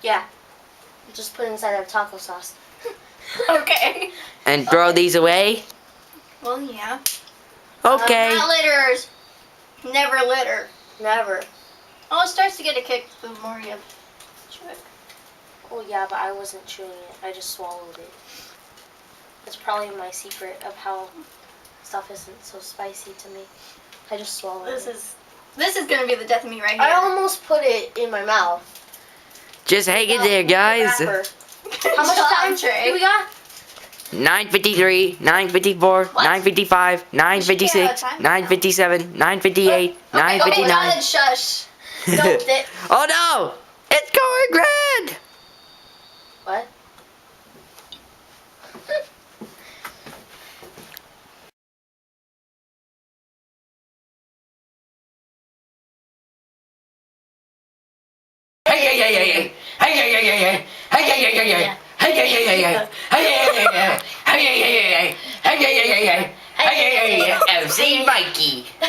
Yeah. Just put it inside of taco sauce. Okay. And throw these away? Well, yeah. Okay. Not litterers. Never litter. Never. Oh, it starts to get a kick the more you chew it. Oh yeah, but I wasn't chewing it. I just swallowed it. It's probably my secret of how stuff isn't so spicy to me. I just swallowed it. This is gonna be the death of me right here. I almost put it in my mouth. Just hang in there, guys. How much time do we got? 9:53, 9:54, 9:55, 9:56, 9:57, 9:58, 9:59. Okay, Jonathan, shush. No, Oh no! It's going red! What? MC Mikey. Oh,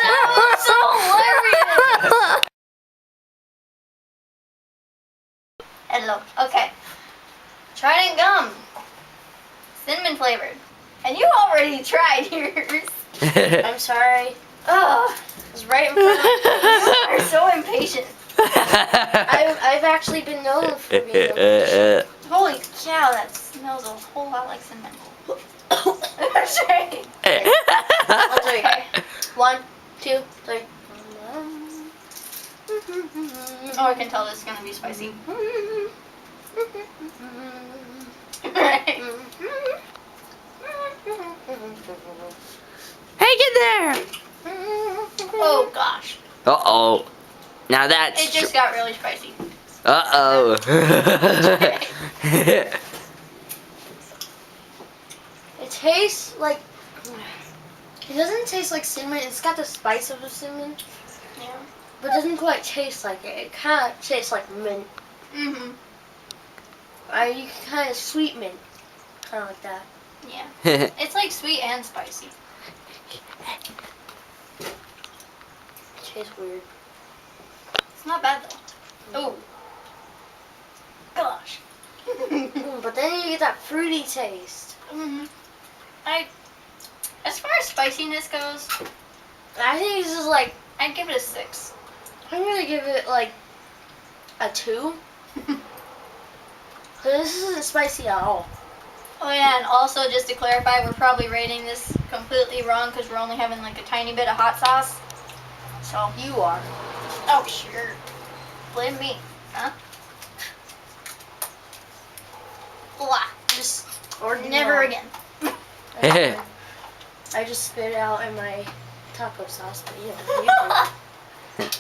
that was so hilarious. Hello. Okay. Trident gum. Cinnamon flavored. And you already tried yours. I'm sorry. Oh, It was right in front of me. you are so impatient. I've actually been known for being impatient. Holy cow, that smells a whole lot like cinnamon. That's right. Okay. 1, 2, 3. Oh, I can tell this is gonna be spicy. Hang in there! Oh gosh. Uh-oh. Now that's... It just got really spicy. Uh-oh. It tastes like... It doesn't taste like cinnamon. It's got the spice of the cinnamon. Yeah. But it doesn't quite taste like it. It kind of tastes like mint. Mhm. You can kind of sweet mint. Kind of like that. Yeah. It's like sweet and spicy. It tastes weird. It's not bad though. Oh. Gosh. But then you get that fruity taste. Mhm. As far as spiciness goes, I think this is like... I'd give it a 6. I'm going to give it like a 2. This isn't spicy at all. Oh yeah, and also just to clarify, we're probably rating this completely wrong because we're only having like a tiny bit of hot sauce. So You are. oh sure, blame me, huh? Blah. Just... Or Never again. I just spit it out in my taco sauce, but you know, you can.